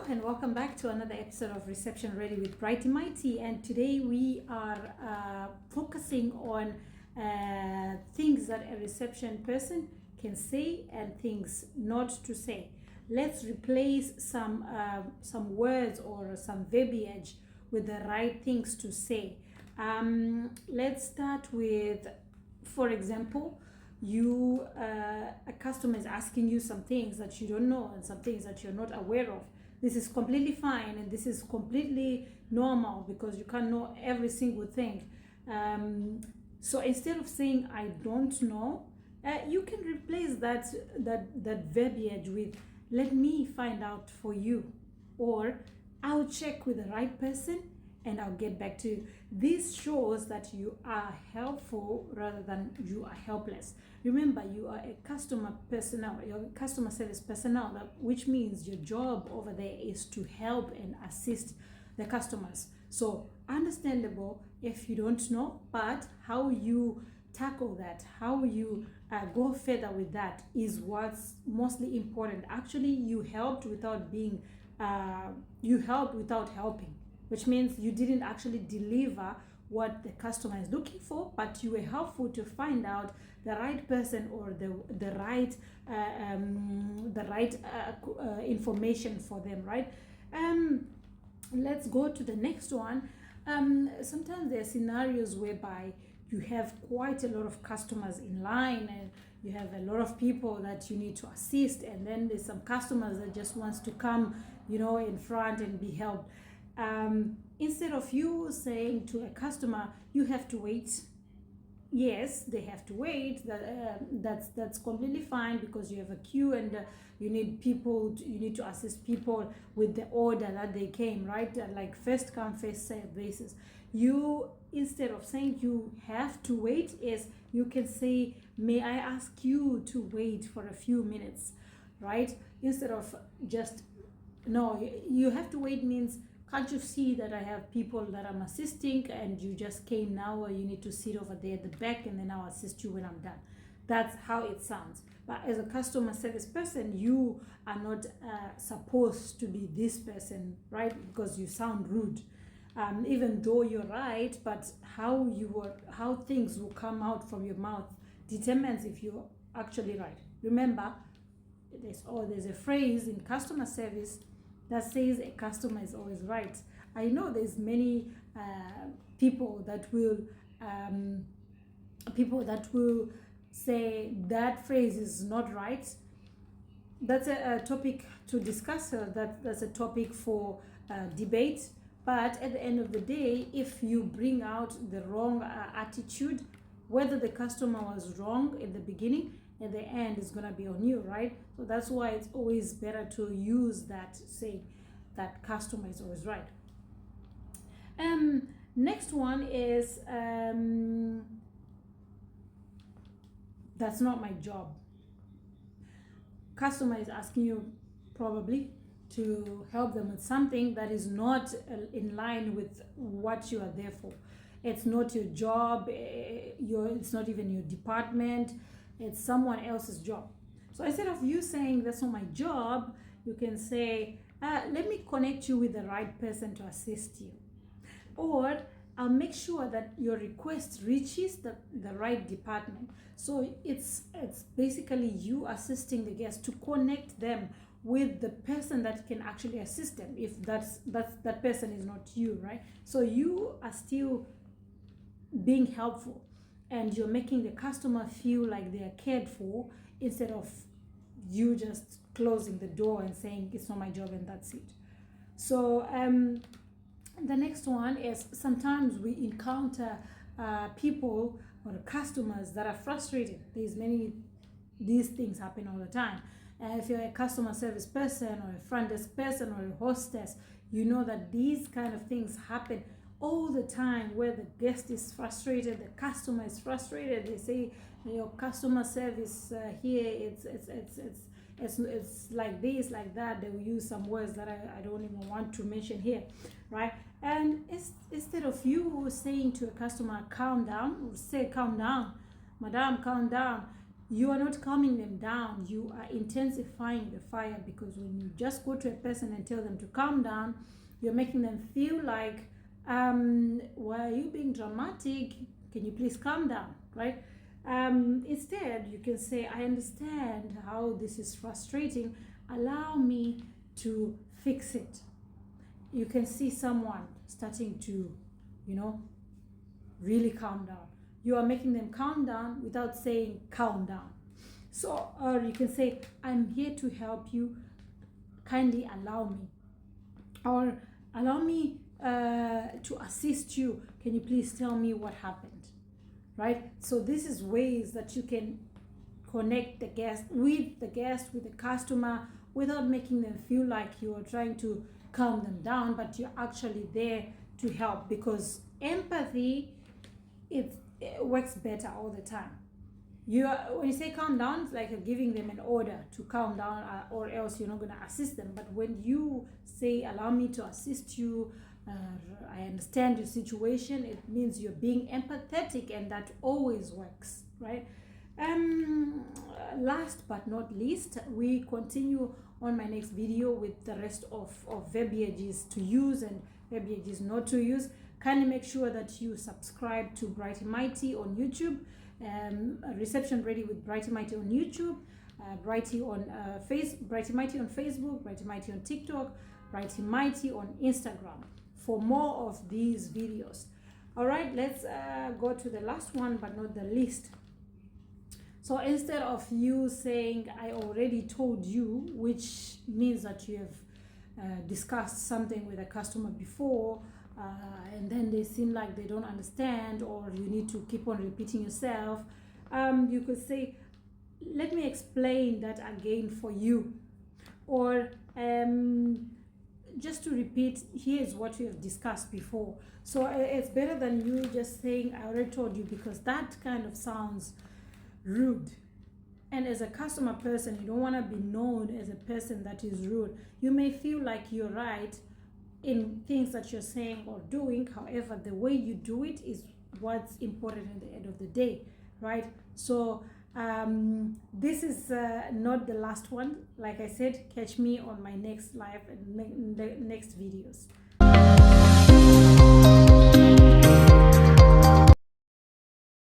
and welcome back to another episode of Reception Ready with Brighty Mighty. And today we are focusing on things that a reception person can say and things not to say. Let's replace some words or some verbiage with the right things to say. Let's start with, for example, a customer is asking you some things that you don't know and some things that you're not aware of. This is completely fine and this is completely normal because you can't know every single thing. So instead of saying I don't know, you can replace that verbiage with let me find out for you, or I'll check with the right person and I'll get back to you. This shows that you are helpful rather than you are helpless. Remember, you are a customer personnel, you're a customer service personnel, which means your job over there is to help and assist the customers. So understandable if you don't know, but how you tackle that, how you go further with that is what's mostly important. Actually, you helped without helping, which means you didn't actually deliver what the customer is looking for, but you were helpful to find out the right person or the right information for them, right? Let's go to the next one. Sometimes there are scenarios whereby you have quite a lot of customers in line and you have a lot of people that you need to assist, and then there's some customers that just wants to come, in front and be helped. Instead of you saying to a customer, you have to wait. Yes, they have to wait. That's completely fine because you have a queue and you need to assist people with the order that they came, right? Like first come, first serve basis. You, instead of saying you have to wait, is you can say, may I ask you to wait for a few minutes, right? Instead of just, no, you have to wait means, can't you see that I have people that I'm assisting and you just came now, or you need to sit over there at the back and then I'll assist you when I'm done. That's how it sounds. But as a customer service person, you are not supposed to be this person, right? Because you sound rude. Even though you're right, but how things will come out from your mouth determines if you're actually right. Remember, there's a phrase in customer service that says a customer is always right. I know there's many people that will say that phrase is not right. That's a topic to discuss. That's a topic for debate. But at the end of the day, if you bring out the wrong attitude, whether the customer was wrong at the beginning, at the end is going to be on you, right? So that's why it's always better to use that, say that customer is always right. Next one is that's not my job. Customer is asking you probably to help them with something that is not in line with what you are there for. It's not your job, it's not even your department, it's someone else's job. So instead of you saying that's not my job, you can say, let me connect you with the right person to assist you. Or I'll make sure that your request reaches the right department. So it's basically you assisting the guest to connect them with the person that can actually assist them, if that person is not you, right? So you are still being helpful and you're making the customer feel like they are cared for, instead of you just closing the door and saying it's not my job and that's it. So the next one is sometimes we encounter people or customers that are frustrated. These things happen all the time. If you're a customer service person or a front desk person or a hostess, you know that these kind of things happen all the time, where the guest is frustrated, the customer is frustrated. They say your customer service here it's like this, like that. They will use some words that I don't even want to mention here, right? And instead of you saying to a customer, calm down, say calm down, madam, calm down, you are not calming them down, you are intensifying the fire, because when you just go to a person and tell them to calm down, you're making them feel like, why are you being dramatic? Can you please calm down, right? Instead, you can say, I understand how this is frustrating. Allow me to fix it. You can see someone starting to, really calm down. You are making them calm down without saying calm down. So, or you can say, I'm here to help you. Kindly allow me. Or allow me to assist you. Can you please tell me what happened? Right? So this is ways that you can connect the guest, with the customer, without making them feel like you are trying to calm them down, but you're actually there to help, because empathy, it works better all the time. When you say calm down, it's like you're giving them an order to calm down, or else you're not going to assist them. But when you say, allow me to assist you, I understand your situation, it means you're being empathetic, and that always works, right? Last but not least, we continue on my next video with the rest of verbiages to use and verbiages not to use. Kindly make sure that you subscribe to Brighty Mighty on YouTube, Reception Ready with Brighty Mighty on YouTube, Brighty Mighty on Facebook, Brighty Mighty on TikTok, Brighty Mighty on Instagram for more of these videos. All right, let's go to the last one but not the least. So instead of you saying, I already told you, which means that you have discussed something with a customer before, and then they seem like they don't understand, or you need to keep on repeating yourself, you could say, let me explain that again for you. Or just to repeat, here's what we have discussed before. So it's better than you just saying, I already told you, because that kind of sounds rude. And as a customer person, you don't want to be known as a person that is rude. You may feel like you're right in things that you're saying or doing. However, the way you do it is what's important at the end of the day, right? So this is not the last one. Like I said, catch me on my next live and next videos.